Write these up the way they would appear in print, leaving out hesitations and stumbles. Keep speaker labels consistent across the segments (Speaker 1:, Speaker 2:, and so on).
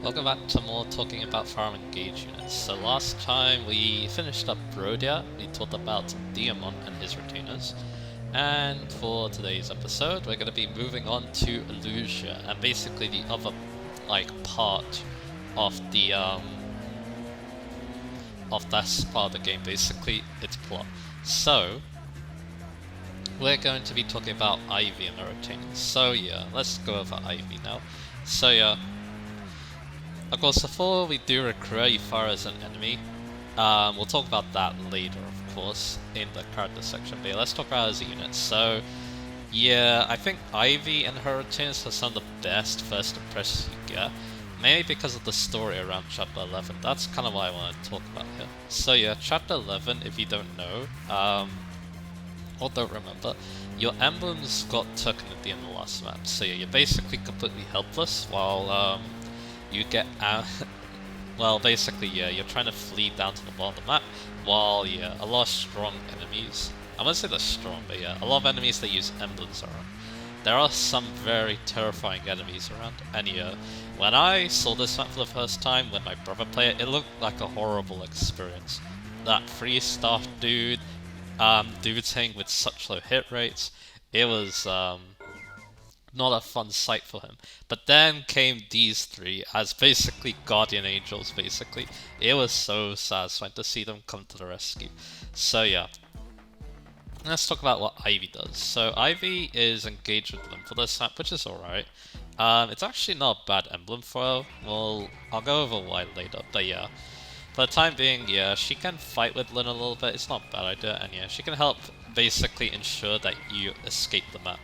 Speaker 1: Welcome back to more talking about Farm Engage units. So last time we finished up Brodia, we talked about Diamond and his retainers, and for today's episode we're going to be moving on to Illusia, and basically the other part of the of that part of the game, basically its plot. So we're going to be talking about Ivy and her retainers. So yeah, let's go over Ivy now. So yeah, of course, before we do recruit you fire as an enemy, we'll talk about that later, of course, in the character section. But yeah, let's talk about her as a unit. So, yeah, I think Ivy and her retainers are some of the best first impressions you get, mainly because of the story around Chapter 11. That's kind of what I want to talk about here. So yeah, Chapter 11, if you don't know, or don't remember, your emblems got taken at the end of the last map. So yeah, you're basically completely helpless while you get well, basically, yeah, you're trying to flee down to the bottom of the map, while, yeah, a lot of strong enemies, I wouldn't say they're strong, but yeah, a lot of enemies that use emblems around. There are some very terrifying enemies around, and yeah, when I saw this map for the first time, when my brother played it, it looked like a horrible experience. That 3-star dude, dudes hitting with such low hit rates, it was, not a fun sight for him. But then came these three as basically guardian angels, basically. It was so satisfying to see them come to the rescue. So yeah, let's talk about what Ivy does. So Ivy is engaged with them for this map, which is alright. It's actually not a bad emblem foil. Well, I'll go over why later, but yeah. For the time being, yeah, she can fight with Lyn a little bit, it's not a bad idea, and yeah, she can help basically ensure that you escape the map.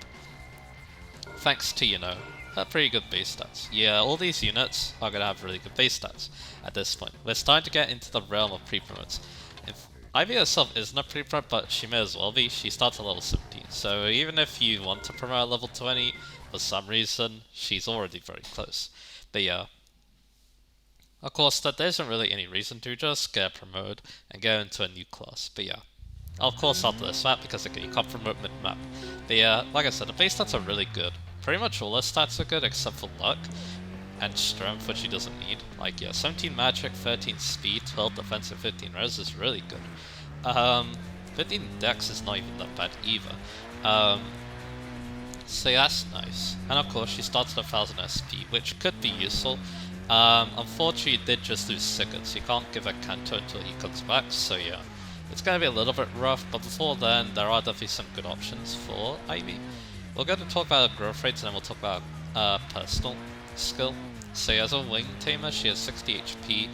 Speaker 1: Thanks to, her pretty good base stats. Yeah, all these units are going to have really good base stats at this point. We're starting to get into the realm of pre-promotes. If Ivy herself isn't a pre-promote, but she may as well be, she starts at level 17. So even if you want to promote at level 20, for some reason, she's already very close. But yeah, of course, there isn't really any reason to just get promoted and go into a new class. But yeah, of course after this map, because again, you can't promote mid-map. But yeah, like I said, the base stats are really good. Pretty much all her stats are good except for luck and strength, which she doesn't need. Like, yeah, 17 magic, 13 speed, 12 defense, and 15 res is really good. 15 dex is not even that bad either. So yeah, that's nice. And of course, she starts at 1000 SP, which could be useful. Unfortunately, you did just lose Sigurd, so you can't give a Kanto until he comes back, so yeah. It's going to be a little bit rough, but before then, there are definitely some good options for Ivy. We're going to talk about growth rates, and then we'll talk about personal skill. So as a wing tamer, she has 60 HP,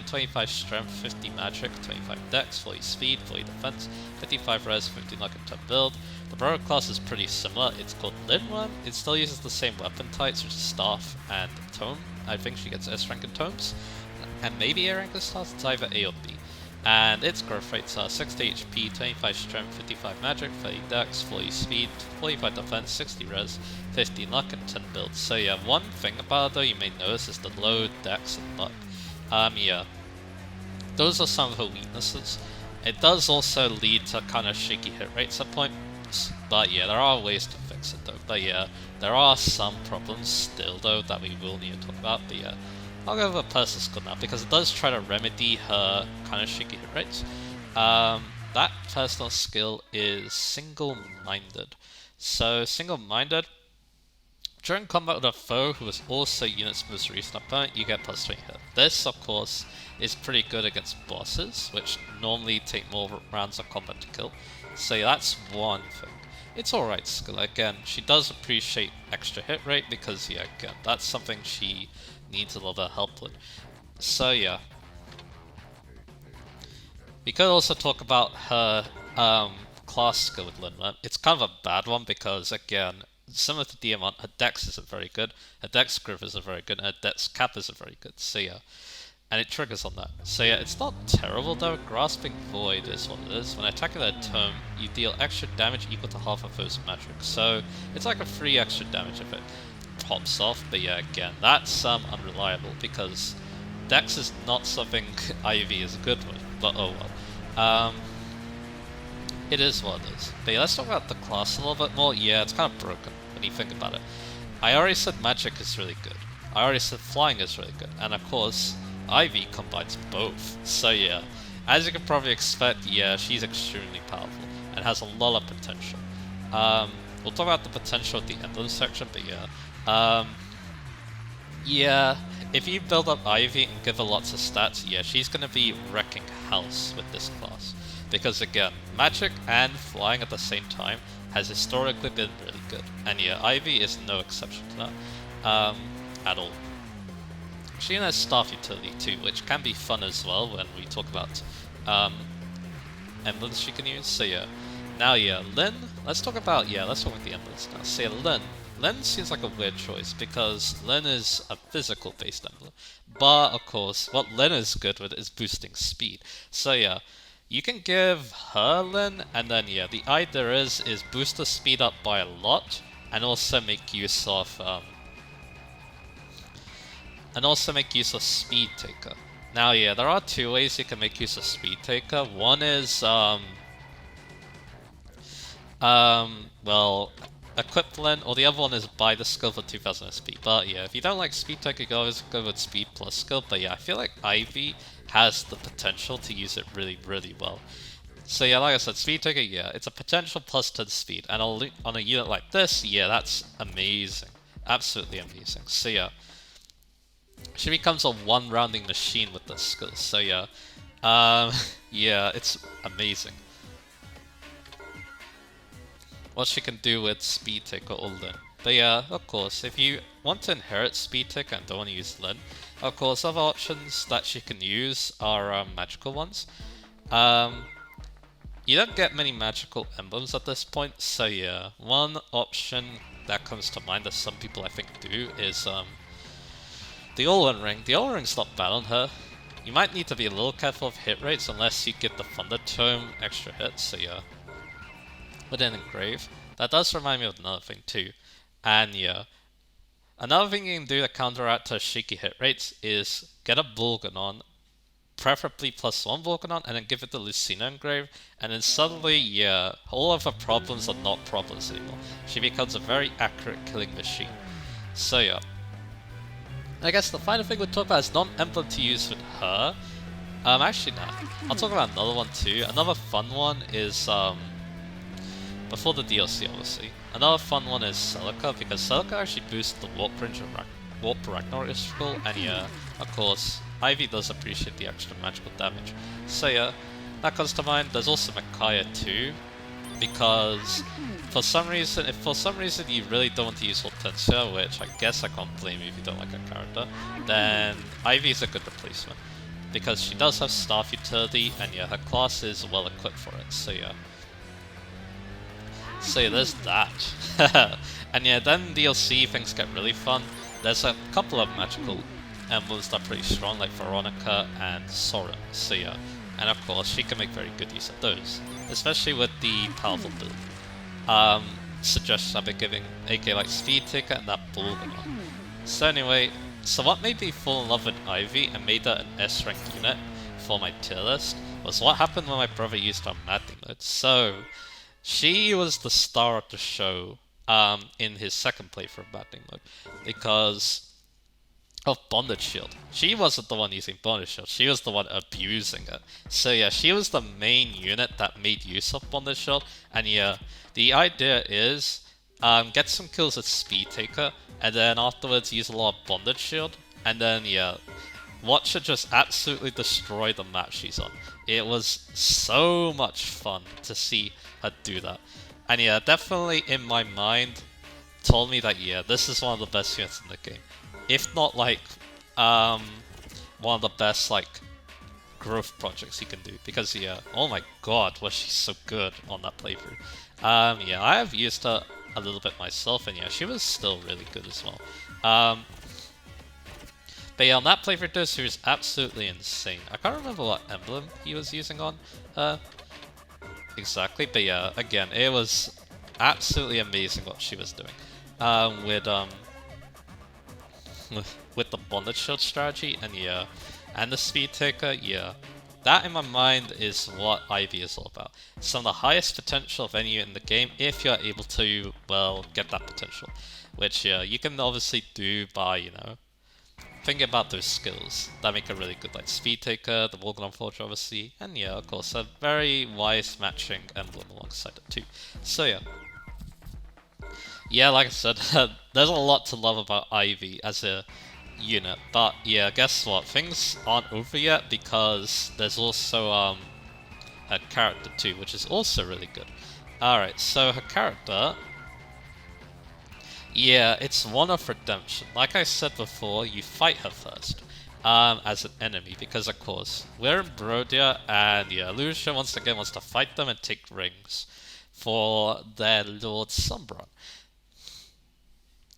Speaker 1: 25 strength, 50 magic, 25 dex, 40 speed, 40 defense, 55 res, 50 luck and 10 build. The bro class is pretty similar. It's called Linworm. It still uses the same weapon types, which is staff and tome. I think she gets S rank and tomes, and maybe A rank and stars. It's either A or B. And its growth rates are 60 HP, 25 strength, 55 magic, 30 dex, 40 speed, 45 defense, 60 res, 50 luck, and 10 builds. So yeah, one thing about it though you may notice is the low dex and luck. Yeah, those are some of her weaknesses. It does also lead to kind of shaky hit rates at points, but yeah, there are ways to fix it though. But yeah, there are some problems still though that we will need to talk about, but yeah. I'll go over personal skill now, because it does try to remedy her kind of shaky hit rates. That personal skill is single-minded. So, single-minded, during combat with a foe who is also unit's most recent opponent, you get plus 20 hit. This, of course, is pretty good against bosses, which normally take more rounds of combat to kill. So yeah, that's one thing. It's alright skill. Again, she does appreciate extra hit rate, because yeah, again, that's something she needs a little bit of help with. So yeah, we could also talk about her class skill with Linworm. It's kind of a bad one because again, similar to Diamond, her dex isn't very good, her dex growth isn't very good, and her dex cap isn't very good. So yeah, and it triggers on that. So yeah, it's not terrible though. Grasping Void is what it is. When attacking that tome, you deal extra damage equal to half of foe's magic. So it's like a free extra damage if it pops off, but yeah, again, that's unreliable because dex is not something Ivy is good with, but oh well. It is what it is. But yeah, let's talk about the class a little bit more. Yeah, it's kind of broken when you think about it. I already said magic is really good. I already said flying is really good, and of course, Ivy combines both. So yeah, as you can probably expect, yeah, she's extremely powerful and has a lot of potential. We'll talk about the potential at the end of the section, but yeah. Yeah, if you build up Ivy and give her lots of stats, yeah, she's gonna be wrecking house with this class. Because again, magic and flying at the same time has historically been really good. And yeah, Ivy is no exception to that, at all. She has staff utility too, which can be fun as well when we talk about emblems she can use. So yeah, now yeah, Lyn, let's talk about the emblems now. So yeah, Lyn seems like a weird choice because Lyn is a physical based emblem. But of course, what Lyn is good with is boosting speed. So yeah, you can give her Lyn, and then yeah, the idea is boost the speed up by a lot, and also make use of Speed Taker. Now yeah, there are two ways you can make use of Speed Taker. One is well, equip Lyn, or the other one is buy the skill for 2000 SP. But yeah, if you don't like Speed Taker, you can always go with Speed plus skill. But yeah, I feel like Ivy has the potential to use it really, really well. So yeah, like I said, Speed Taker, yeah, it's a potential plus 10 speed. And on a unit like this, yeah, that's amazing. Absolutely amazing. So yeah, she becomes a one-rounding machine with this skill. So yeah, yeah, it's amazing what she can do with Speed Taker or Lyn. But yeah, of course, if you want to inherit Speed Taker and don't want to use Lyn, of course, other options that she can use are magical ones. You don't get many magical emblems at this point, so yeah, one option that comes to mind that some people I think do is the Olin Ring. The Olin Ring's not bad on her. You might need to be a little careful of hit rates unless you get the Thunder Tome extra hits, so yeah. But then Engrave. That does remind me of another thing too. And yeah, another thing you can do to counteract her shaky hit rates is get a Volcanon, preferably +1 Volcanon, and then give it the Lucina Engrave, and then suddenly, yeah, all of her problems are not problems anymore. She becomes a very accurate killing machine. So yeah. I guess the final thing we'll talk about is non-emblem to use with her. Actually no. I'll talk about another one too. Another fun one is, before the DLC obviously. Another fun one is Celica, because Celica actually boosts the Warp range of Warp Ragnarok Scroll, and yeah, of course, Ivy does appreciate the extra magical damage. So yeah, that comes to mind. There's also Micaiah too, because if for some reason you really don't want to use Hortensia, which I guess I can't blame you if you don't like her character, then Ivy is a good replacement. Because she does have staff utility, and yeah, her class is well equipped for it, so yeah. So yeah, there's that. And yeah, then DLC things get really fun. There's a couple of magical emblems that are pretty strong, like Veronica and Soren. So yeah, and of course she can make very good use of those, especially with the powerful build. Suggestions I've been giving, aka like Speed Taker and that Volcanon. So anyway, so what made me fall in love with Ivy and made her an S rank unit for my tier list was what happened when my brother used her Maddening mode. So she was the star of the show in his second playthrough of Maddening mode because of Bondage Shield. She wasn't the one using Bondage Shield, she was the one abusing it. So yeah, she was the main unit that made use of Bondage Shield, and yeah, the idea is get some kills with Speed Taker, and then afterwards use a lot of Bondage Shield, and then yeah, watch her just absolutely destroy the map she's on. It was so much fun to see her do that. And yeah, definitely in my mind told me that yeah, this is one of the best units in the game. If not like one of the best like growth projects you can do. Because yeah, oh my god, was she so good on that playthrough. Yeah, I have used her a little bit myself, and yeah, she was still really good as well. But yeah, on that playthrough though, she was absolutely insane. I can't remember what emblem he was using on exactly, but yeah, again, it was absolutely amazing what she was doing with the Bondage Shield strategy, and yeah, and the Speed Taker, yeah. That in my mind is what Ivy is all about. Some of the highest potential of any unit in the game if you're able to, well, get that potential. Which yeah, you can obviously do by, you know, thinking about those skills that make a really good like Speed Taker, the Walglam Forge obviously, and yeah, of course, a very wise matching emblem alongside it too. So yeah. Yeah, like I said, there's a lot to love about Ivy as a unit, but yeah, guess what? Things aren't over yet because there's also her character too, which is also really good. Alright, so her character, yeah, it's one of redemption. Like I said before, you fight her first as an enemy because of course we're in Brodia and yeah, Lucia once again wants to fight them and take rings for their Lord Sombron.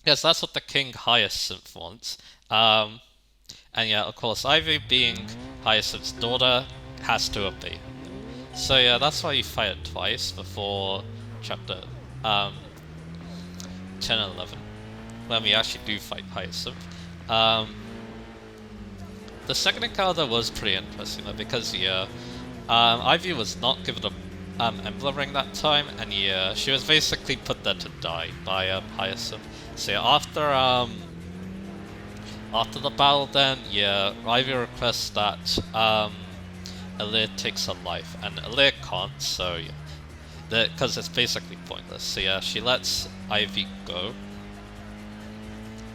Speaker 1: Yes, that's what the King Hyacinth wants. And yeah, of course, Ivy being Hyacinth's daughter has to obey. So yeah, that's why you fight it twice before chapter 10 and 11, when we actually do fight Hyacinth. The second encounter was pretty interesting though, because yeah, Ivy was not given a emblem ring that time, and yeah, she was basically put there to die by Hyacinth. So yeah, after the battle then, yeah, Ivy requests that Alear takes her life, and Alear can't, so yeah, because it's basically pointless. So yeah, she lets Ivy go.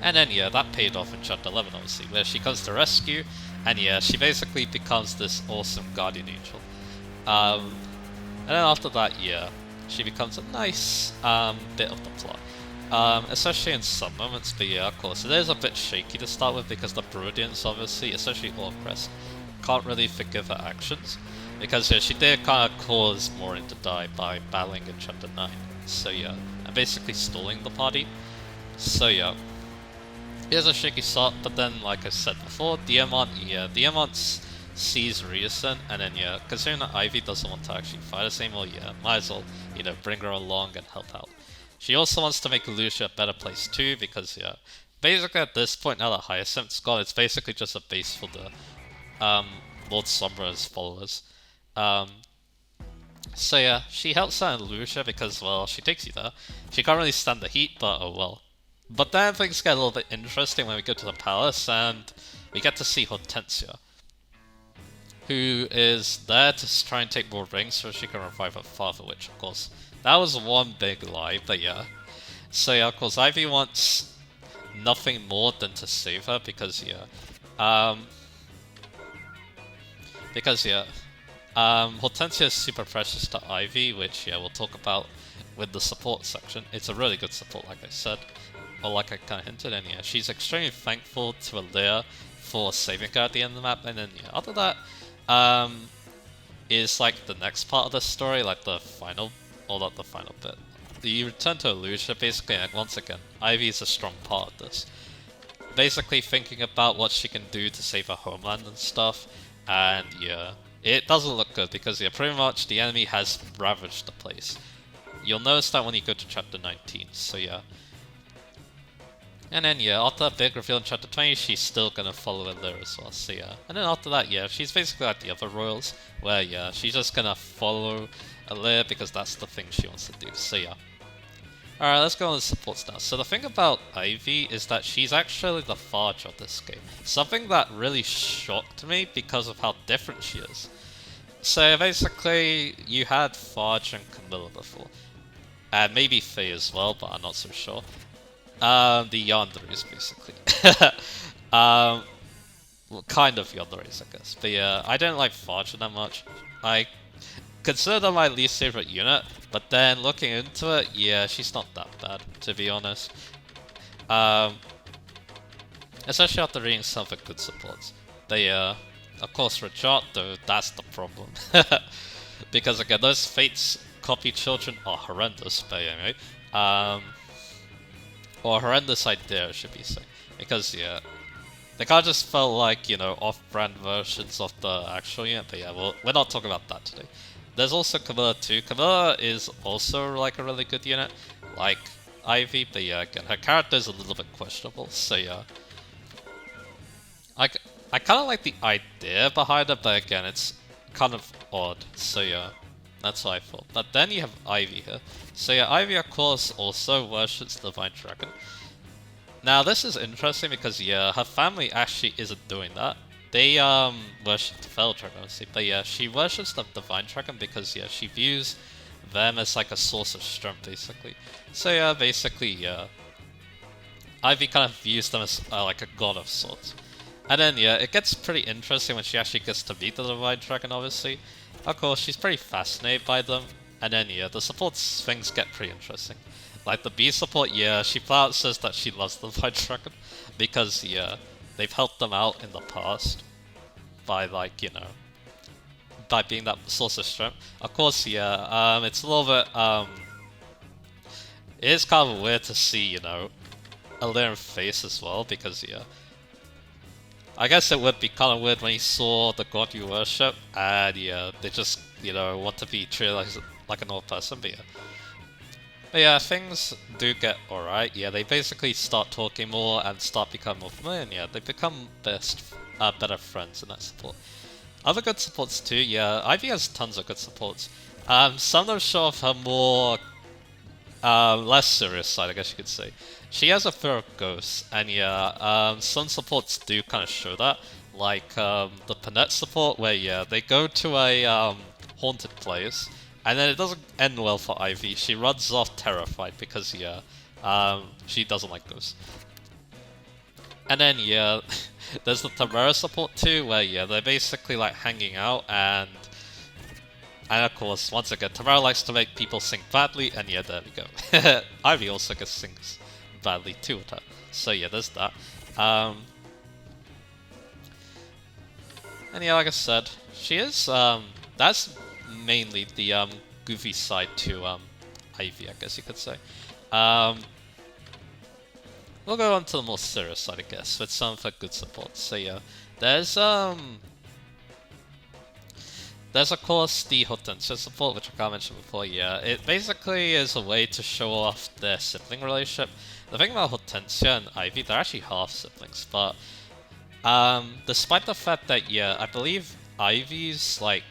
Speaker 1: And then yeah, that paid off in chapter 11 obviously, where she comes to rescue, and yeah, she basically becomes this awesome guardian angel. And then after that, yeah, she becomes a nice bit of the plot. Especially in some moments, but yeah, of course, it is a bit shaky to start with because the Brodians, obviously, especially Orcrest, can't really forgive her actions. Because yeah, she did kind of cause Morin to die by battling in chapter 9. So yeah, and basically stalling the party. So yeah, here's a shaky start, but then, like I said before, Diamant sees Ryusen, and then yeah, considering that Ivy doesn't want to actually fight us anymore, yeah, might as well, you know, bring her along and help out. She also wants to make Lucia a better place too, because yeah, basically at this point now that Hyacinth's gone, it's basically just a base for the Lord Sombra's followers. So yeah, she helps out in Lucia because, well, she takes you there. She can't really stand the heat, but oh well. But then things get a little bit interesting when we go to the palace, and we get to see Hortensia, who is there to try and take more rings so she can revive her father, which of course, that was one big lie, but yeah. So yeah, of course, Ivy wants nothing more than to save her, because yeah, Hortensia is super precious to Ivy, which yeah, we'll talk about with the support section. It's a really good support, like I said, or like I kind of hinted, and yeah, she's extremely thankful to Alear for saving her at the end of the map, and then yeah, after that, is like the next part of the story, like the final, or not the final bit. You return to Lucia, basically, and once again, Ivy is a strong part of this. Basically thinking about what she can do to save her homeland and stuff, and yeah, it doesn't look good because yeah, pretty much the enemy has ravaged the place. You'll notice that when you go to chapter 19, so yeah. And then yeah, after that big reveal in chapter 20, she's still gonna follow Alear as well, so yeah. And then after that, yeah, she's basically like the other royals, where yeah, she's just gonna follow Alear because that's the thing she wants to do, so yeah. Alright, let's go on the supports now. So the thing about Ivy is that she's actually the Farge of this game. Something that really shocked me because of how different she is. So basically, you had Farge and Camilla before. And maybe Faye as well, but I'm not so sure. The Yandere's basically. Well, kind of Yandere's, I guess. But yeah, I don't like Farge that much. I consider them my least favorite unit, but then looking into it, yeah, she's not that bad, to be honest. Especially after reading some of the good supports. They, of course, Rajat, though, that's the problem. Because again, those Fates copy children are horrendous, but anyway. Or horrendous idea, I should be saying. Because, yeah, they kind of just felt like, you know, off-brand versions of the actual unit, but yeah, well, we're not talking about that today. There's also Camilla too. Camilla is also like a really good unit, like Ivy, but yeah, again, her character is a little bit questionable, so yeah. I kind of like the idea behind it, but again, it's kind of odd, so yeah, that's what I thought. But then you have Ivy here. So yeah, Ivy of course also worships the Divine Dragon. Now this is interesting because yeah, her family actually isn't doing that. They worship the Fell Dragon, obviously, but yeah, she worships the Divine Dragon because yeah, she views them as like a source of strength, basically. So yeah, basically yeah, Ivy kind of views them as like a god of sorts. And then yeah, it gets pretty interesting when she actually gets to meet the Divine Dragon, obviously. Of course, she's pretty fascinated by them. And then yeah, the supports things get pretty interesting. Like the B support, yeah, she flat out says that she loves the Divine Dragon because yeah, they've helped them out in the past by like, you know, by being that source of strength. Of course, yeah, it's a little bit it is kind of weird to see, you know, a Lyran face as well because yeah, I guess it would be kind of weird when you saw the god you worship, and yeah, they just, you know, want to be treated like a normal person, but yeah, things do get alright. Yeah, they basically start talking more and start becoming more familiar, and yeah, they become better friends in that support. Other good supports too, yeah, Ivy has tons of good supports. Some of them show off her more less serious side, I guess you could say. She has a fear of ghosts, and yeah, some supports do kind of show that. Like the Panette support, where yeah, they go to a haunted place, and then it doesn't end well for Ivy. She runs off terrified because yeah, she doesn't like ghosts. And then yeah, there's the Tamara support too, where yeah, they're basically like hanging out and of course, once again, Tamara likes to make people sing badly, and yeah, there we go. Ivy also gets sings badly too with her. So yeah, there's that. And yeah, like I said, she is, that's mainly the goofy side to Ivy, I guess you could say. We'll go on to the more serious side, I guess, with some of her good support. So yeah, there's of course the Hortensia support, which I mentioned before, yeah. It basically is a way to show off their sibling relationship. The thing about Hortensia and Ivy, they're actually half siblings, but despite the fact that, yeah, I believe Ivy's, like,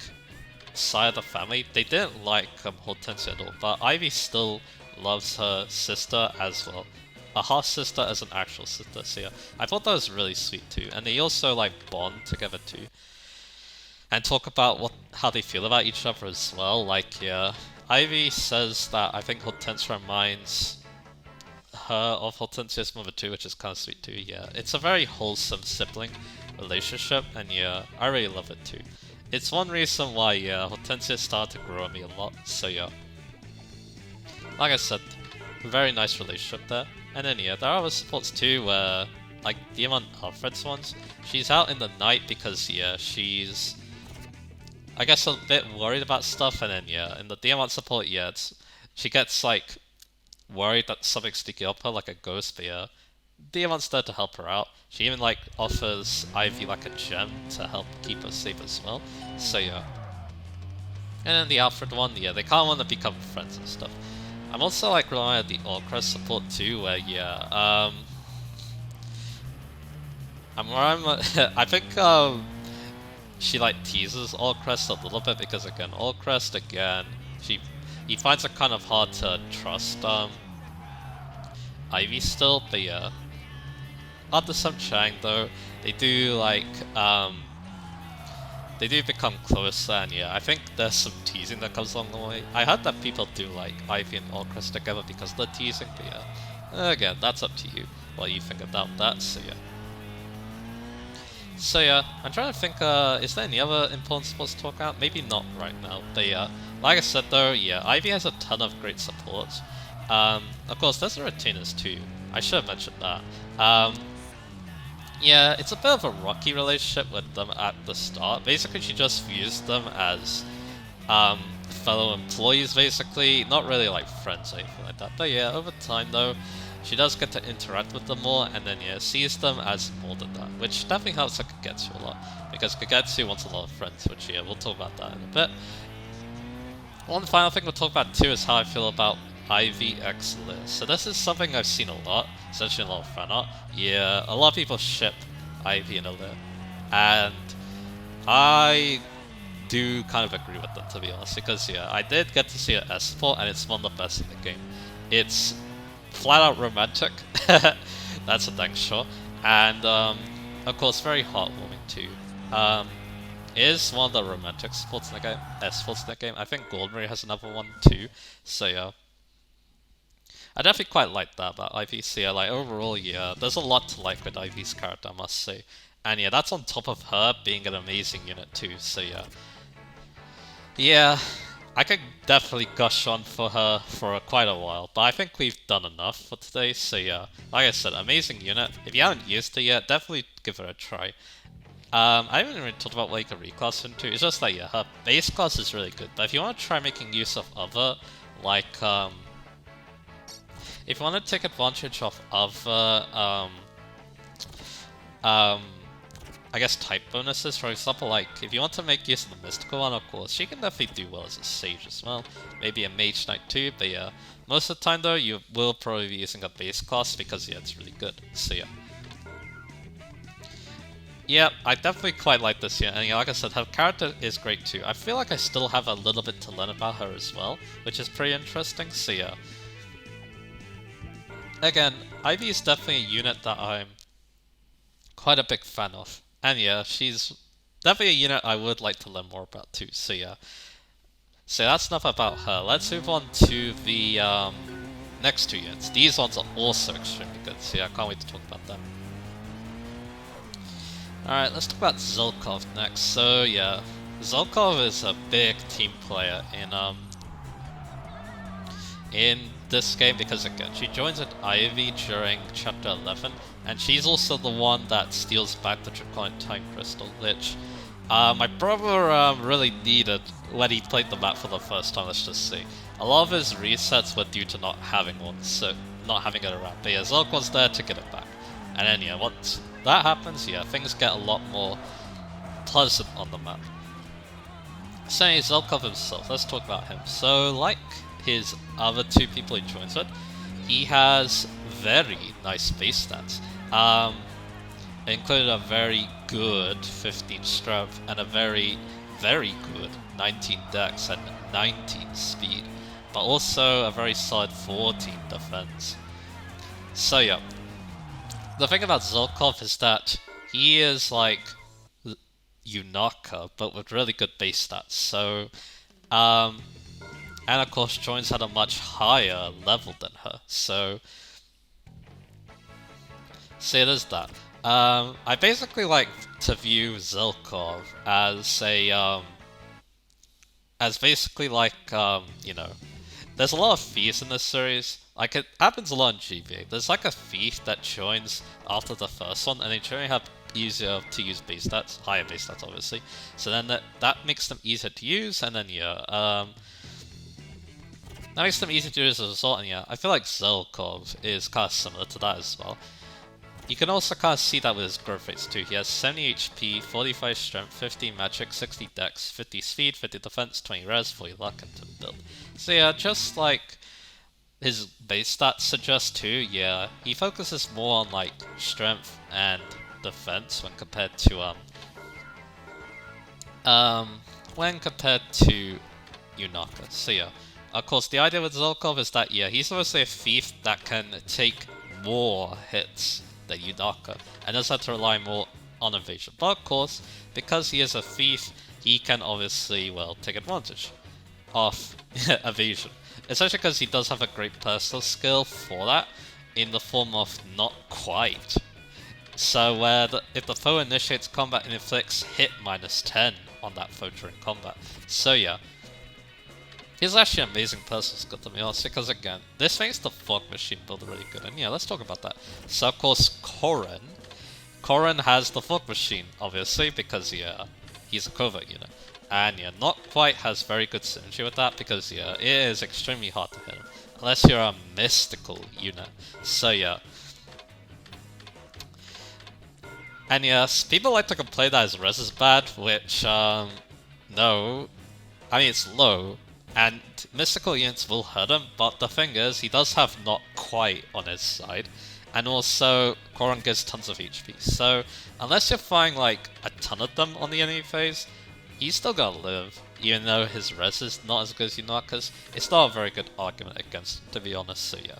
Speaker 1: side of the family, they didn't like Hortensia at all, but Ivy still loves her sister as well. A half sister as an actual sister, so yeah. I thought that was really sweet too, and they also, like, bond together too. And talk about how they feel about each other as well. Like, yeah, Ivy says that I think Hortensia reminds her of Hortensia's mother too, which is kind of sweet too. Yeah, it's a very wholesome sibling relationship, and yeah, I really love it too. It's one reason why yeah, Hortensia started to grow on me a lot. So yeah, like I said, very nice relationship there. And then yeah, there are other supports too, where like Diamond Alfred's ones. She's out in the night because yeah, she's I guess a bit worried about stuff, and then yeah, in the Diamant support, yeah, she gets like worried that something's sneaking up her, like a ghost, but yeah, Diamant's there to help her out. She even like offers Ivy like a gem to help keep her safe as well. So yeah. And then the Alfred one, yeah, they kind of want to become friends and stuff. I'm also like relying on the Allcrest support too, where yeah, I think she like teases Allcrest a little bit because again, Allcrest again, he finds it kind of hard to trust Ivy still, but yeah. After some chatting though, they do like they do become closer, and yeah, I think there's some teasing that comes along the way. I heard that people do like Ivy and Allcrest together because they're teasing, but yeah. Again, that's up to you, what you think about that, so yeah. So yeah, I'm trying to think, is there any other important supports to talk about? Maybe not right now, but yeah. Like I said though, yeah, Ivy has a ton of great supports. Of course, there's the retainers too. I should have mentioned that. Yeah, it's a bit of a rocky relationship with them at the start. Basically, she just views them as fellow employees, basically. Not really like friends or anything like that. But yeah, over time though, she does get to interact with them more, and then yeah, sees them as more than that, which definitely helps her Kagetsu a lot, because Kagetsu wants a lot of friends, which yeah, we'll talk about that in a bit. One final thing we'll talk about too is how I feel about Ivy x Liz. So this is something I've seen a lot, especially in a lot of fan art. Yeah, a lot of people ship Ivy and Liz, and I do kind of agree with them, to be honest, because yeah, I did get to see it as support, and it's one of the best in the game. It's flat out romantic. That's a dang shot. And, of course, very heartwarming too. It is one of the romantic sports in the game, sports in that game. I think Goldberry has another one too. So yeah, I definitely quite like that about Ivy. So yeah, like overall, yeah, there's a lot to like with Ivy's character, I must say. And yeah, that's on top of her being an amazing unit too. So yeah, yeah, I could definitely gush on for her for quite a while, but I think we've done enough for today. So yeah, like I said, amazing unit. If you haven't used it yet, definitely give it a try. I haven't really talked about what you can reclass into. It's just like, yeah, her base class is really good. But if you want to try making use of other, like, if you want to take advantage of other, I guess type bonuses, for example, like, if you want to make use of the mystical one, of course, she can definitely do well as a sage as well. Maybe a mage knight too, but yeah. Most of the time though, you will probably be using a base class because, yeah, it's really good. So yeah. Yeah, I definitely quite like this unit, and yeah, like I said, her character is great too. I feel like I still have a little bit to learn about her as well, which is pretty interesting, so yeah. Again, Ivy is definitely a unit that I'm quite a big fan of. And yeah, she's definitely a unit I would like to learn more about too, so yeah. So that's enough about her. Let's move on to the next two units. These ones are also extremely good, so yeah, I can't wait to talk about them. Alright, let's talk about Zelkov next. So yeah, Zelkov is a big team player in this game because again, she joins at Ivy during Chapter 11, and she's also the one that steals back the Draconic Time Crystal, which my brother really needed when he played the map for the first time, let's just say. A lot of his resets were due to not having one, so not having it around, but yeah, Zelkov's there to get it back. And then yeah, once that happens, yeah, things get a lot more pleasant on the map. Saying Zelkov himself, let's talk about him. So, like his other two people he joins with, he has very nice base stats. Including a very good 15 strength and a very, very good 19 dex and 19 speed, but also a very solid 14 defense. So yeah. The thing about Zelkov is that he is like Yunaka, but with really good base stats. So, and of course, joins at a much higher level than her. So there's that. I basically like to view Zelkov as a as basically like you know, there's a lot of thieves in this series. Like, it happens a lot in GBA. There's like a thief that joins after the first one, and they generally have easier to use base stats, higher base stats obviously. So then that makes them easier to use, and then yeah, that makes them easier to use as a result, and yeah, I feel like Zelkov is kind of similar to that as well. You can also kind of see that with his growth rates too. He has 70 HP, 45 strength, 50 magic, 60 dex, 50 speed, 50 defense, 20 res, 40 luck, and 10 build. So yeah, just like his base stats suggest too, yeah, he focuses more on like strength and defense when compared to Yunaka. So yeah, of course the idea with Zelkov is that yeah, he's obviously a thief that can take more hits than Yunaka, and does have to rely more on evasion. But of course, because he is a thief, he can obviously, well, take advantage of evasion. Especially because he does have a great personal skill for that, in the form of not quite. So where if the foe initiates combat and inflicts hit -10 on that foe during combat. So yeah, he's actually an amazing personal skill to be honest, because again, this makes the Fog Machine build really good, and yeah, let's talk about that. So of course, Corrin has the Fog Machine, obviously, because yeah, he's a covert unit. And yeah, not quite has very good synergy with that, because yeah, it is extremely hard to hit him, unless you're a mystical unit. So yeah. And yes, people like to complain that his res is bad, which, no. I mean, it's low, and mystical units will hurt him, but the thing is, he does have not quite on his side. And also, Corrin gives tons of HP, so unless you're firing like a ton of them on the enemy phase, he's still gonna live, even though his res is not as good as Yunaka's. It's not a very good argument against him, to be honest, so yeah.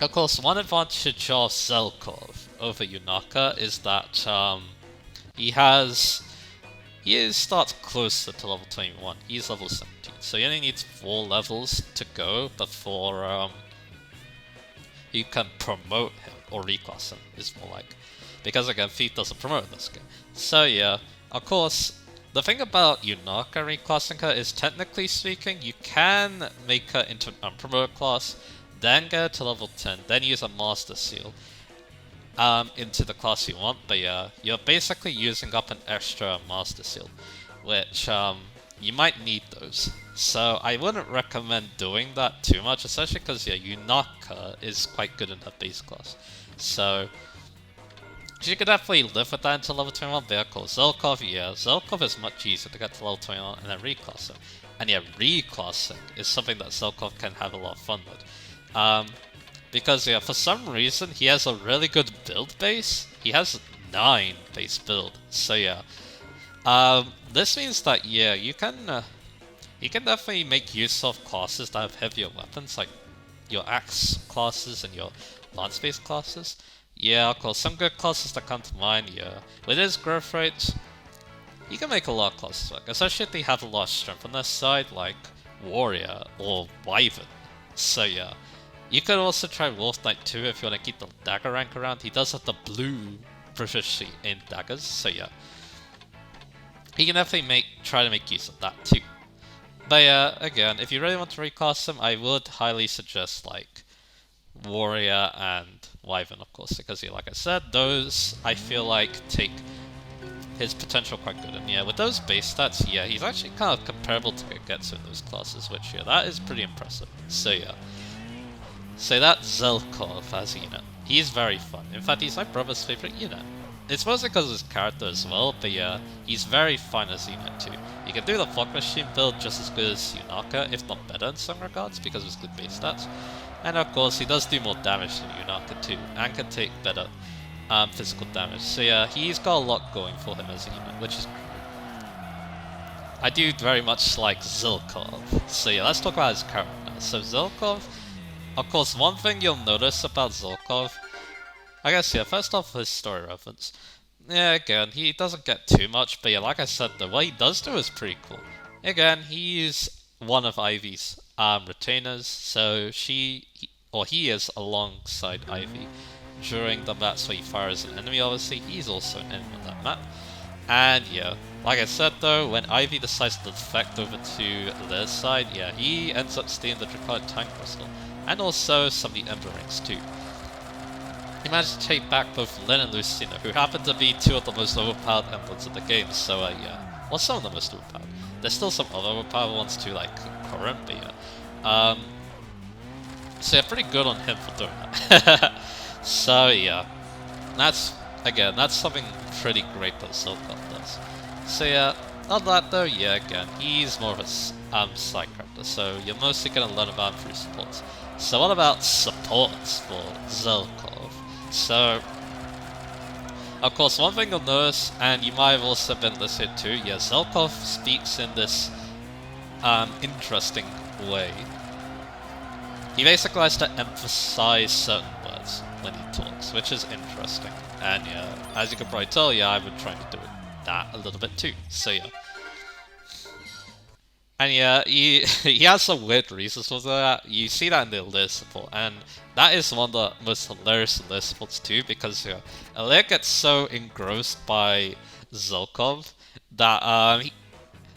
Speaker 1: Of course, one advantage of Zelkov over Yunaka is that he has starts closer to level 21. He's level 17, so he only needs 4 levels to go before you can promote him or reclass him. Is more like, because again, Thief doesn't promote in this game. So yeah, of course, the thing about Yunaka reclassing her is, technically speaking, you can make her into an unpromoted class, then get her to level 10, then use a Master Seal into the class you want, but yeah, you're basically using up an extra Master Seal, which you might need those. So I wouldn't recommend doing that too much, especially because yeah, Yunaka is quite good in her base class. So she could definitely live with that until level 21 vehicle. Zelkov, yeah, Zelkov is much easier to get to level 21 and then reclass him. And yeah, reclassing is something that Zelkov can have a lot of fun with. Because yeah, for some reason he has a really good build base. He has 9 base build. So yeah, this means that yeah, you can definitely make use of classes that have heavier weapons, like your axe classes and your lance based classes. Yeah, of course, some good classes that come to mind. Yeah, with his growth rate, you can make a lot of classes work, especially if they have a lot of strength on their side, like Warrior or Wyvern. So yeah. You could also try Wolf Knight too if you want to keep the dagger rank around. He does have the blue proficiency in daggers, so yeah. He can definitely try to make use of that too. But yeah, again, if you really want to recast him, I would highly suggest like Warrior and Wyvern, of course, because yeah, like I said, those I feel like take his potential quite good. And yeah, with those base stats, yeah, he's actually kind of comparable to Getsu in those classes, which yeah, that is pretty impressive. So yeah. So that's Zelkov as unit. He's very fun. In fact, he's my brother's favorite unit. It's mostly because of his character as well, but yeah, he's very fun as a unit too. You can do the Fog Machine build just as good as Yunaka, if not better in some regards, because of his good base stats. And of course, he does do more damage than Yunaka too, and can take better physical damage. So yeah, he's got a lot going for him as a unit, which is great. I do very much like Zelkov. So yeah, let's talk about his character now. So Zelkov, of course, one thing you'll notice about Zelkov, I guess, yeah, first off, his story reference. Yeah, again, he doesn't get too much, but yeah, like I said, what he does do is pretty cool. Again, he's one of Ivy's retainers, so he is alongside Ivy during the maps where he fires an enemy, obviously. He's also an enemy on that map. And yeah, like I said though, when Ivy decides to defect over to their side, yeah, he ends up stealing the Draconic Time Crystal. And also some of the Ember Rings too. He managed to take back both Lyn and Lucina, who happen to be 2 of the most overpowered Embers in the game, so yeah. Well, some of the most overpowered. There's still some other overpowered ones too, like Corrin, but yeah. So yeah, pretty good on him for doing that. So yeah. That's something pretty great that Zelkov does. So yeah, not that though, yeah, again, he's more of a side character, so you're mostly gonna learn about him through supports. So what about supports for Zelkov? So, of course, one thing you'll notice, and you might have also been listening to, yeah, Zelkov speaks in this interesting way. He basically likes to emphasize certain words when he talks, which is interesting. And yeah, as you can probably tell, yeah, I've been trying to do that a little bit too. So yeah. And yeah, he has some weird reasons for that. You see that in the Alear support, and that is one of the most hilarious Alear supports too, because yeah, Alear gets so engrossed by Zelkov that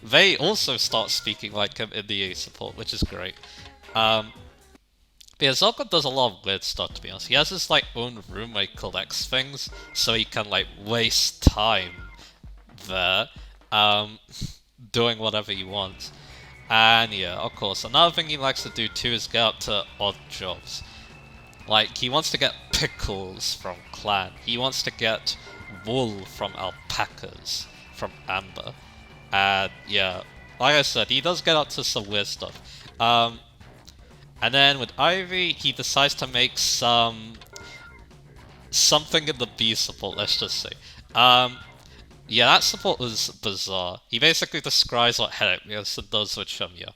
Speaker 1: they also start speaking like him in the A support, which is great. But yeah, Zelkov does a lot of weird stuff, to be honest. He has his like own room where he collects things, so he can like waste time there, doing whatever he wants. And yeah, of course, another thing he likes to do too is get up to odd jobs. Like, he wants to get pickles from Clan. He wants to get wool from alpacas, from Amber. And yeah, like I said, he does get up to some weird stuff. And then with Ivy, he decides to make something in the B support, let's just say. Yeah, that support was bizarre. He basically describes what Headache Meowson does with Shumya.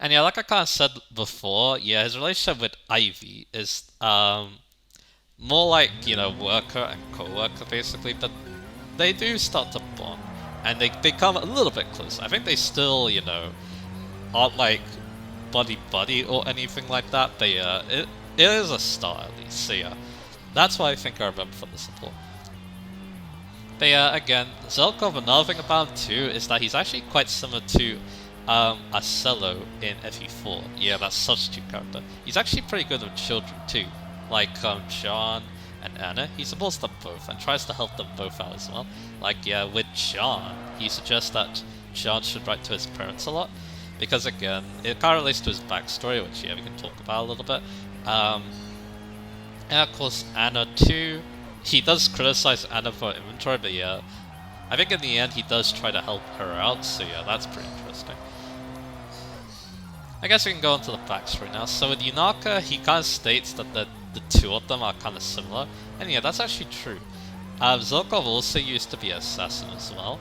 Speaker 1: And yeah, like I kind of said before, yeah, his relationship with Ivy is more like, you know, worker and co-worker basically, but they do start to bond, and they become a little bit closer. I think they still, you know, aren't like buddy or anything like that, but yeah, it is a start at least, so yeah, that's what I think I remember from the support. But yeah, again, Zelkov, another thing about him too is that he's actually quite similar to Arcelo in FE4. Yeah, that substitute character. He's actually pretty good with children too, like John and Anna. He supports them both and tries to help them both out as well. Like, yeah, with John, he suggests that John should write to his parents a lot, because again, it kind of relates to his backstory, which yeah, we can talk about a little bit. And of course, Anna too. He does criticize Anna for inventory, but yeah, I think in the end he does try to help her out, so yeah, that's pretty interesting. I guess we can go into the backstory now. So with Yunaka, he kind of states that the two of them are kind of similar, and yeah, that's actually true. Zelkov also used to be an assassin as well,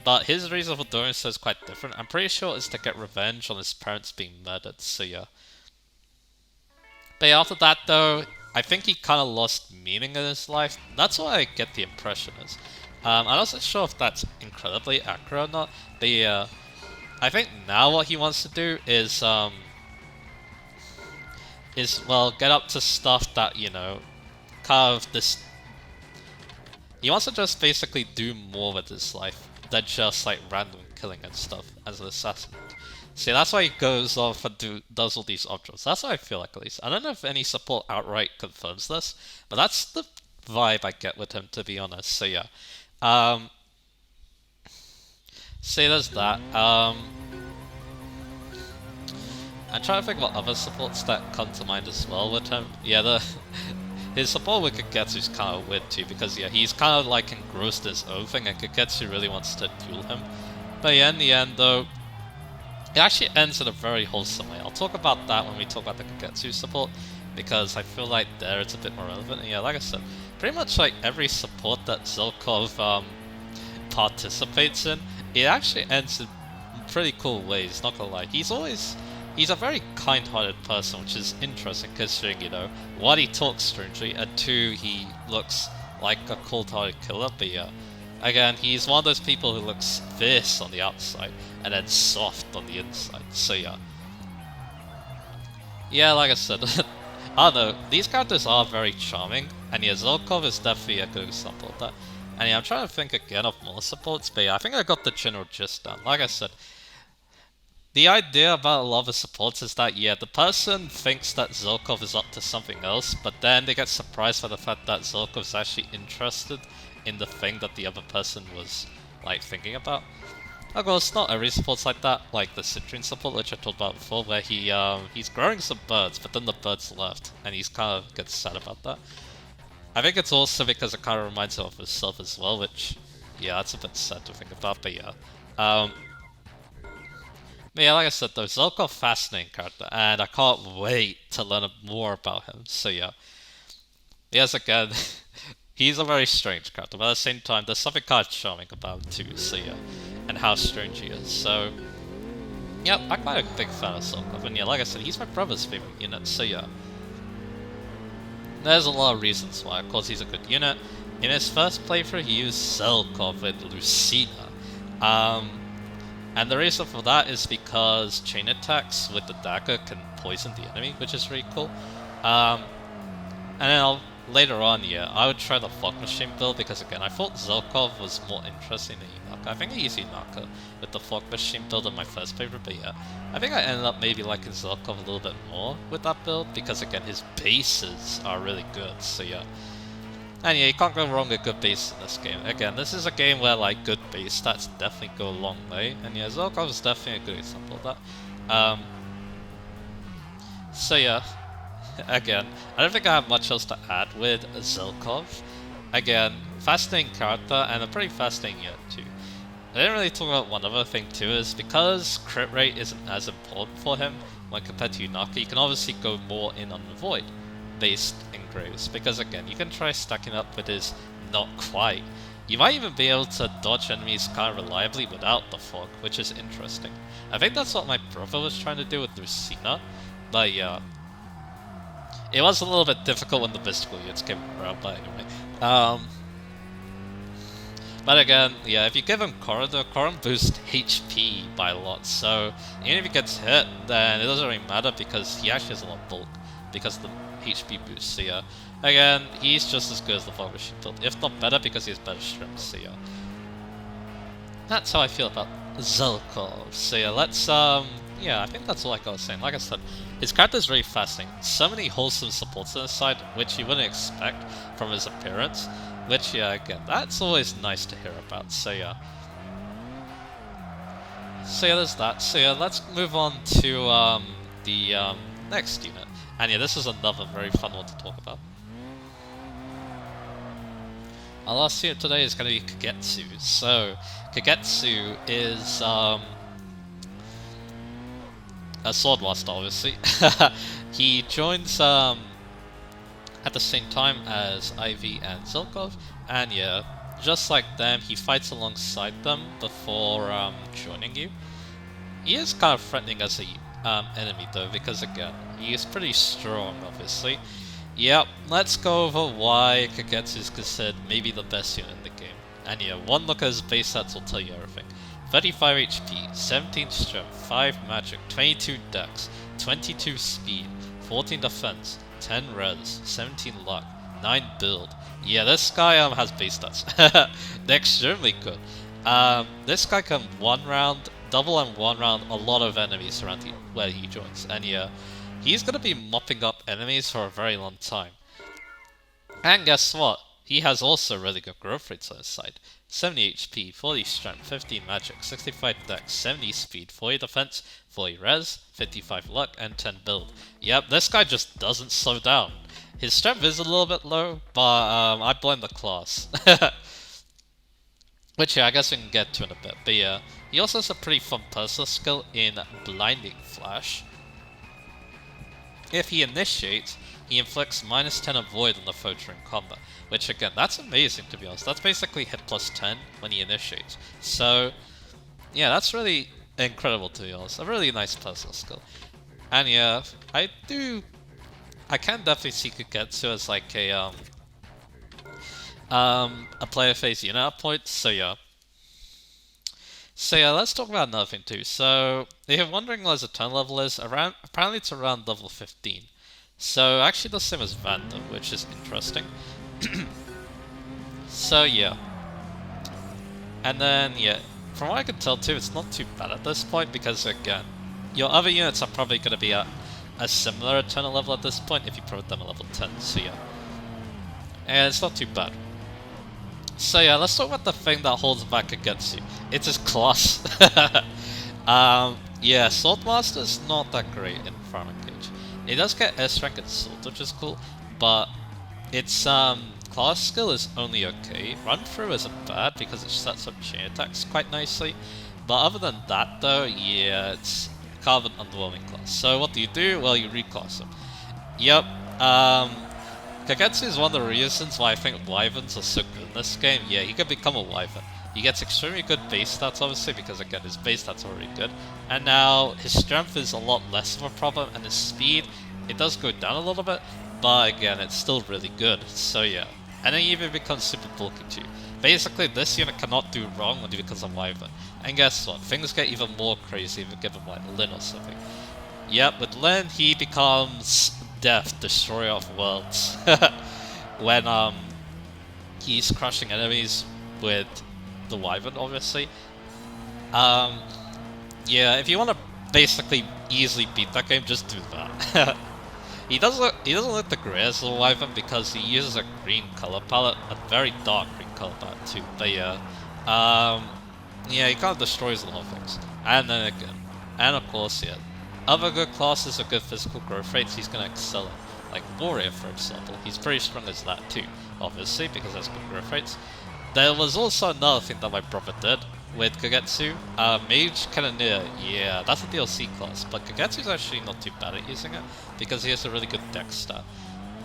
Speaker 1: but his reason for doing so is quite different. I'm pretty sure it's to get revenge on his parents being murdered, so yeah. But yeah, after that though, I think he kind of lost meaning in his life. That's what I get the impression is. I'm not sure if that's incredibly accurate or not, but yeah, I think now what he wants to do is well, get up to stuff that, you know, kind of this. He wants to just basically do more with his life than just like random killing and stuff as an assassin. See, that's why he goes off and does all these objects. That's what I feel like, at least. I don't know if any support outright confirms this, but that's the vibe I get with him, to be honest. So yeah, so there's that. I'm trying to think what other supports that come to mind as well with him. Yeah, his support with Kagetsu is kind of weird too, because yeah, he's kind of like engrossed in his own thing, and Kagetsu really wants to duel him. But yeah, in the end though, it actually ends in a very wholesome way. I'll talk about that when we talk about the Kagetsu support, because I feel like there it's a bit more relevant. And yeah, like I said, pretty much like every support that Zelkov participates in, it actually ends in pretty cool ways, not gonna lie. He's a very kind-hearted person, which is interesting considering, you know, one, he talks strangely, and two, he looks like a cold-hearted killer, but yeah. Again, he's one of those people who looks fierce on the outside and then soft on the inside, so yeah. Yeah, like I said, I don't know, these characters are very charming, and yeah, Zelkov is definitely a good example of that. And yeah, I'm trying to think again of more supports, but yeah, I think I got the general gist down. Like I said, the idea about a lot of the supports is that, yeah, the person thinks that Zelkov is up to something else, but then they get surprised by the fact that Zelkov is actually interested in the thing that the other person was, like, thinking about. Of course, not every support's like that, like the Citrine support, which I talked about before, where he's growing some birds, but then the birds left, and he's kind of gets sad about that. I think it's also because it kind of reminds him of himself as well, which, yeah, that's a bit sad to think about, but yeah. But yeah, like I said though, Zelkov, fascinating character, and I can't wait to learn more about him, so yeah. Yes, again, he's a very strange character, but at the same time, there's something kind of charming about him too, so yeah. And how strange he is, so... yeah, I'm quite a big fan of Zelkov, and yeah, like I said, he's my brother's favorite unit, so yeah. There's a lot of reasons why. Of course, he's a good unit. In his first playthrough, he used Zelkov with Lucina. And the reason for that is because chain attacks with the dagger can poison the enemy, which is really cool. And then later on, yeah, I would try the Fog Machine build, because again, I thought Zelkov was more interesting than Yunaka. I think I used Yunaka with the Fog Machine build in my first playthrough, but yeah, I think I ended up maybe liking Zelkov a little bit more with that build, because again, his bases are really good, so yeah. And yeah, you can't go wrong with good base in this game. Again, this is a game where like good base stats definitely go a long way, and yeah, Zelkov is definitely a good example of that. So yeah, again, I don't think I have much else to add with Zelkov. Again, fascinating character, and a pretty fascinating unit too. I didn't really talk about one other thing too, is because crit rate isn't as important for him when compared to Yunaka, you can obviously go more in on the Void based engraves, because again, you can try stacking up with his not quite, You might even be able to dodge enemies kind of reliably without the fog, which is interesting. I think that's what my brother was trying to do with Lucina, but yeah. It was a little bit difficult when the mystical units came around, but anyway. But again, yeah, if you give him Corrin, the Corrin boosts HP by a lot, so even if he gets hit, then it doesn't really matter because he actually has a lot of bulk because of the HP boost. So yeah, again, he's just as good as the Fog Machine build, if not better because he has better strength. So yeah, that's how I feel about Zelkov. So yeah, let's yeah, I think that's all I was saying. Like I said, his character is very fascinating. So many wholesome supports on his side, which you wouldn't expect from his appearance. Which, yeah, again, that's always nice to hear about. So yeah. So yeah, there's that. So yeah, let's move on to the next unit. And yeah, this is another very fun one to talk about. Our last unit today is going to be Kagetsu. So, Kagetsu is a Swordmaster, obviously. He joins at the same time as Ivy and Zelkov, and yeah, just like them, he fights alongside them before joining you. He is kind of threatening as a enemy though, because again, he is pretty strong, obviously. Yep, let's go over why Kagetsu is considered maybe the best unit in the game. And yeah, one look at his base stats will tell you everything. 35 HP, 17 strength, 5 magic, 22 dex, 22 speed, 14 defense, 10 res, 17 luck, 9 build. Yeah, this guy has base stats. They're extremely good. This guy can one round, double and one round a lot of enemies around where he joins. And yeah, he's gonna be mopping up enemies for a very long time. And guess what? He has also really good growth rates on his side. 70 HP, 40 strength, 15 magic, 65 dex, 70 speed, 40 defense, 40 res, 55 luck, and 10 build. Yep, this guy just doesn't slow down. His strength is a little bit low, but I blame the class. Which yeah, I guess we can get to in a bit. But yeah, he also has a pretty fun personal skill in Blinding Flash. If he initiates, he inflicts -10 of void on the foe during combat. Which again, that's amazing to be honest. That's basically hit plus 10 when he initiates. So, yeah, that's really incredible to be honest. A really nice personal skill. And yeah, I can definitely see Kagetsu as like a player phase unit at points, so yeah. So yeah, let's talk about another thing too. So, if you're wondering what his turn level is, apparently it's around level 15. So, actually the same as Vanda, which is interesting. So yeah. And then, yeah, from what I can tell too, it's not too bad at this point, because again, your other units are probably going to be at a similar eternal level at this point if you put them at level 10, so yeah. And it's not too bad. So yeah, let's talk about the thing that holds back against you. It's his class. Yeah, Swordmaster's not that great in Farming Cage. It does get S rank and Sword, which is cool, but its class skill is only okay. Run through isn't bad because it sets up chain attacks quite nicely. But other than that though, yeah, it's kind of an underwhelming class. So what do? Well, you reclass him. Yep, Kagetsu is one of the reasons why I think Wyverns are so good in this game. Yeah, he can become a Wyvern. He gets extremely good base stats obviously because again his base stats are already good. And now his strength is a lot less of a problem, and his speed, it does go down a little bit, but again it's still really good, so yeah. And then he even becomes super bulky too. Basically this unit cannot do wrong when he becomes a Wyvern. And guess what, things get even more crazy if you give him like Lyn or something. Yep, with Lyn he becomes Death, Destroyer of Worlds. When he's crushing enemies with the Wyvern obviously. Yeah, if you want to basically easily beat that game, just do that. He doesn't look the greatest as a Wyvern because he uses a green color palette, a very dark green color palette too. But yeah, yeah, he kind of destroys a lot of things. And then again, and of course, yeah, other good classes with good physical growth rates he's gonna excel in. Like Warrior, for example, he's pretty strong as that too, obviously, because that's good growth rates. There was also another thing that my brother did with Kagetsu. Mage Cannoneer, yeah, that's a DLC class, but Kagetsu's actually not too bad at using it, because he has a really good dex stat.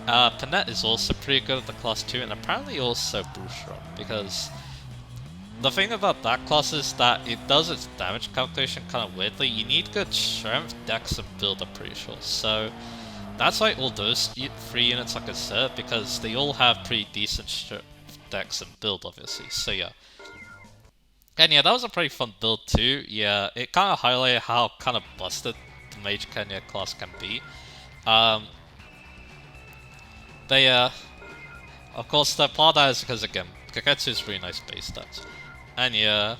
Speaker 1: Panette is also pretty good at the class too, and apparently also Boostrap, because the thing about that class is that it does its damage calculation kind of weirdly. You need good strength, dex, and build, I'm pretty sure. So that's why all those 3 units are considered, because they all have pretty decent strength, dex, and build, obviously. So yeah. And yeah, that was a pretty fun build too. Yeah, it kind of highlighted how kind of busted the Mage Kenya class can be. But yeah, of course the part of that is because again, Kagetsu is really nice base stats. And yeah,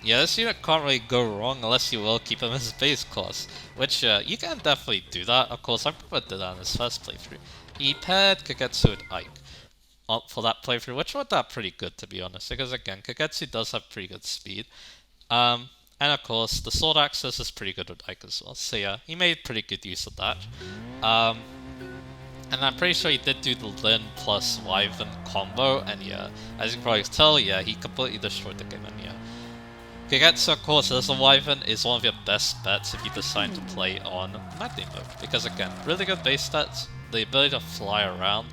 Speaker 1: this unit can't really go wrong unless you will keep him as base class. Which you can definitely do that. Of course, I prefer did that in his first playthrough. He paired Kagetsu with Ike for that playthrough, which worked out pretty good to be honest, because again, Kagetsu does have pretty good speed. And of course, the sword access is pretty good with Ike as well, so yeah, he made pretty good use of that. And I'm pretty sure he did do the Lin plus Wyvern combo, and yeah, as you can probably tell, yeah, he completely destroyed the game, and yeah. Kagetsu, of course, as a Wyvern, is one of your best bets if you decide to play on Madly mode, because again, really good base stats, the ability to fly around,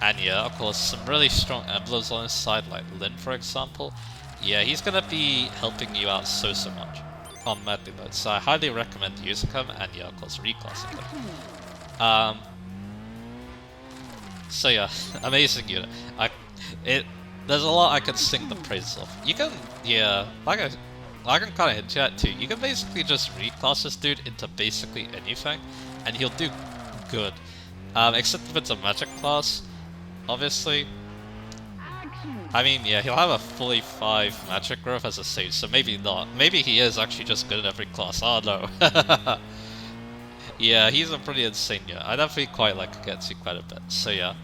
Speaker 1: and yeah, of course, some really strong emblems on his side, like Lin for example. Yeah, he's gonna be helping you out so much on Madly mode, so I highly recommend using him, and yeah, of course, reclassing him. So yeah, amazing unit. There's a lot I can sing the praises of. You can, yeah, like I can kind of hint at too. You can basically just reclass this dude into basically anything, and he'll do good. Except if it's a magic class, obviously. I mean, yeah, he'll have a fully 5 magic growth as a sage, so maybe not. Maybe he is actually just good at every class. Oh no. Yeah, he's a pretty insane unit. I definitely quite like Kagetsu quite a bit. So yeah.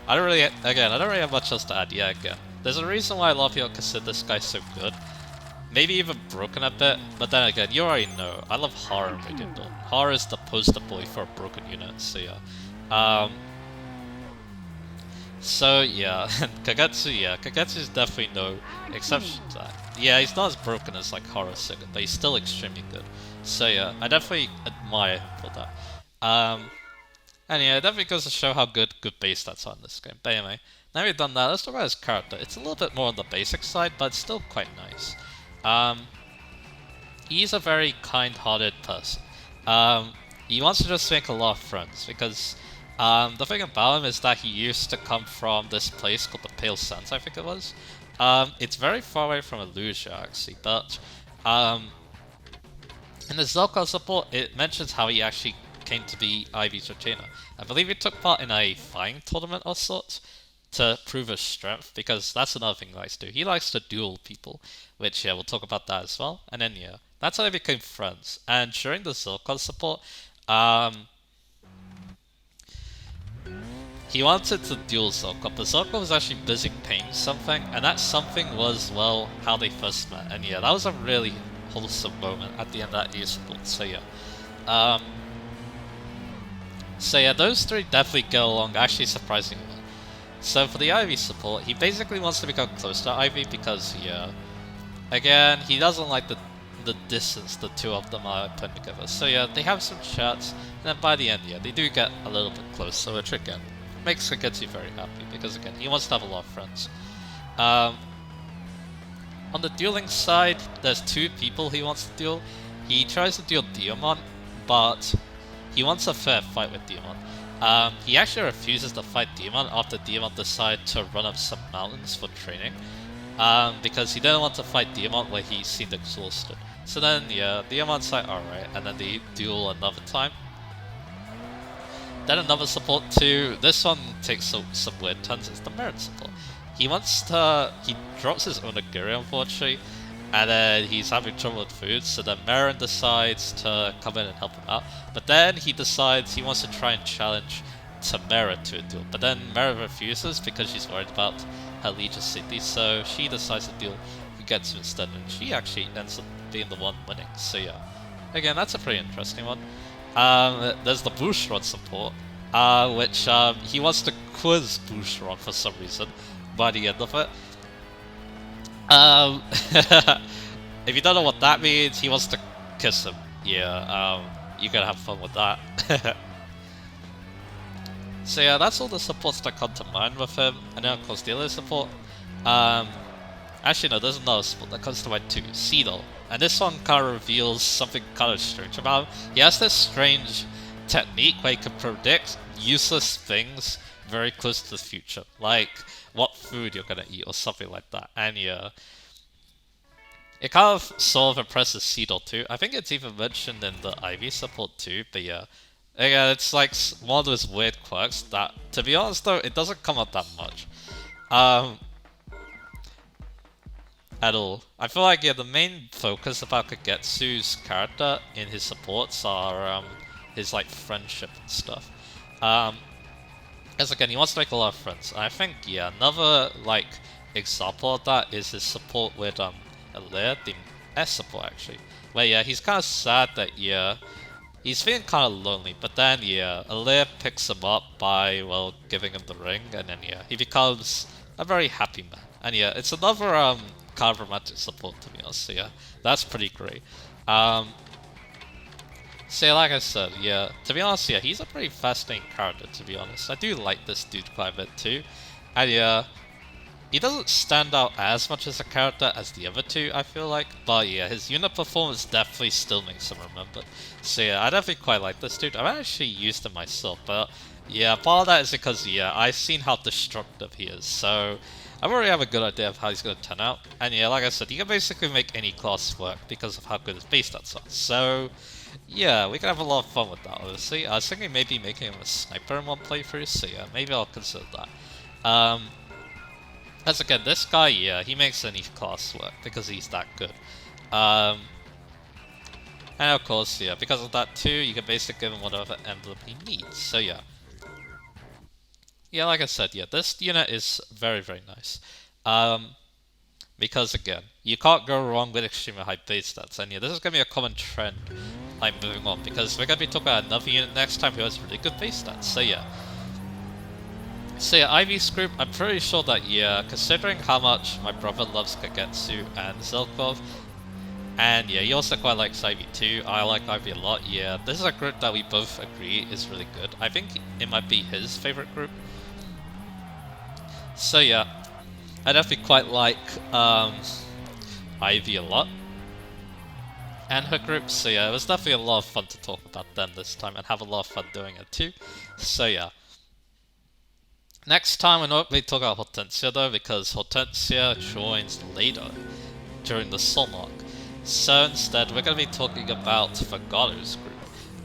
Speaker 1: I don't really have much else to add. Yeah, again, there's a reason why a lot of people consider this guy so good. Maybe even broken a bit, but then again, you already know, I love Hara and Radiant Dawn. Hara is the poster boy for a broken unit, so yeah. So yeah, Kagetsu is definitely no exception to that. Yeah, he's not as broken as like Hara Second, but he's still extremely good. So yeah, I definitely admire him for that. And yeah, it definitely goes to show how good base stats are in this game. But anyway, now we've done that, let's talk about his character. It's a little bit more on the basic side, but it's still quite nice. He's a very kind-hearted person. He wants to just make a lot of friends, because the thing about him is that he used to come from this place called the Pale Sands, I think it was. It's very far away from Illusia, actually, but in the Zelka support, it mentions how he actually came to be Ivy's retainer. I believe he took part in a fighting tournament of sorts to prove his strength, because that's another thing he likes to do. He likes to duel people, which, yeah, we'll talk about that as well. And then, yeah, that's how they became friends. And during the Zilkon support, he wanted to duel Zilkon, but Zilkon was actually busy paying something, and that something was, well, how they first met. And yeah, that was a really wholesome moment at the end of that year's support, so yeah. So yeah, those three definitely get along actually surprisingly well. So for the Ivy support, he basically wants to become close to Ivy because, yeah, again, he doesn't like the distance the two of them are putting together. So yeah, they have some chats, and then by the end, yeah, they do get a little bit closer, which again, makes Kagetsu very happy, because again, he wants to have a lot of friends. On the dueling side, there's two people he wants to duel. He tries to duel Diamond, but he wants a fair fight with Diamond. He actually refuses to fight Diamond after Diamond decided to run up some mountains for training. Because he didn't want to fight Diamond where he seemed exhausted. So then, yeah, Diamond's like, alright, and then they duel another time. Then another support too. This one takes some weird turns. It's the Merit support. He drops his Onigiri, unfortunately, and then he's having trouble with food, so then Marin decides to come in and help him out. But then he decides he wants to try and challenge Tamara to a duel. But then Mara refuses because she's worried about her liege's safety, so she decides to duel Kagetsu instead, and she actually ends up being the one winning. So yeah, again, that's a pretty interesting one. There's the Boucheron support, which he wants to quiz Boucheron for some reason by the end of it. If you don't know what that means, he wants to kiss him. Yeah, you gotta have fun with that. So yeah, that's all the supports that come to mind with him. And then of course the other support. Um, Actually no, there's another support that comes to mind too, Seedle. And this one kind of reveals something kind of strange about him. He has this strange technique where he can predict useless things very close to the future. Like what food you're gonna eat or something like that. And yeah, it kind of sort of impresses Seedle too. I think it's even mentioned in the Ivy support too, but yeah. Again, it's like one of those weird quirks that, to be honest though, it doesn't come up that much. At all. I feel like, yeah, the main focus about Kagetsu's character in his supports are, his, like, friendship and stuff. As again, he wants to make a lot of friends. And I think, yeah, another, like, example of that is his support with, Alear, the S support, actually. Where, yeah, he's kind of sad that, yeah, he's feeling kind of lonely, but then, yeah, Alear picks him up by, well, giving him the ring, and then, yeah, he becomes a very happy man. And, yeah, it's another, kind of romantic support, to be honest, so, yeah, that's pretty great. So, yeah, like I said, yeah, to be honest, yeah, he's a pretty fascinating character, to be honest. I do like this dude quite a bit, too. And, yeah, he doesn't stand out as much as a character as the other two, I feel like, but yeah, his unit performance definitely still makes him remembered. So yeah, I definitely quite like this dude. I've actually used him myself, but yeah, part of that is because, yeah, I've seen how destructive he is, so I already have a good idea of how he's going to turn out. And yeah, like I said, he can basically make any class work because of how good his base stats are. So yeah, we can have a lot of fun with that, obviously. I was thinking maybe making him a sniper in one playthrough, so yeah, maybe I'll consider that. As again, this guy, yeah, he makes any class work because he's that good. And of course, yeah, because of that too, you can basically give him whatever emblem he needs. So yeah. Yeah, like I said, yeah, this unit is very, very nice. Because again, you can't go wrong with extremely high base stats. And yeah, this is going to be a common trend, like, moving on. Because we're going to be talking about another unit next time who has really good base stats. So yeah. So yeah, Ivy's group, I'm pretty sure that, yeah, considering how much my brother loves Kagetsu and Zelkov, and yeah, he also quite likes Ivy too, I like Ivy a lot, yeah, this is a group that we both agree is really good. I think it might be his favorite group. So yeah, I definitely quite like Ivy a lot. And her group, so yeah, it was definitely a lot of fun to talk about them this time and have a lot of fun doing it too. So yeah. Next time we're not going to talk about Hortensia though, because Hortensia joins later during the Soul arc. So instead we're going to be talking about Fagato's group.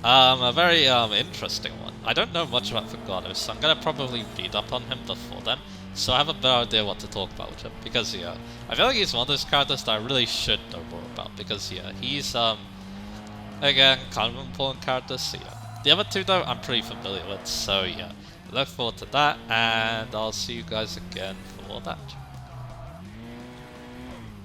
Speaker 1: A very interesting one. I don't know much about Fagato, so I'm going to probably read up on him before then, so I have a better idea what to talk about with him. Because yeah, I feel like he's one of those characters that I really should know more about, because yeah, he's again, kind of an important character, so yeah. The other two though, I'm pretty familiar with, so yeah. Look forward to that, and I'll see you guys again for that.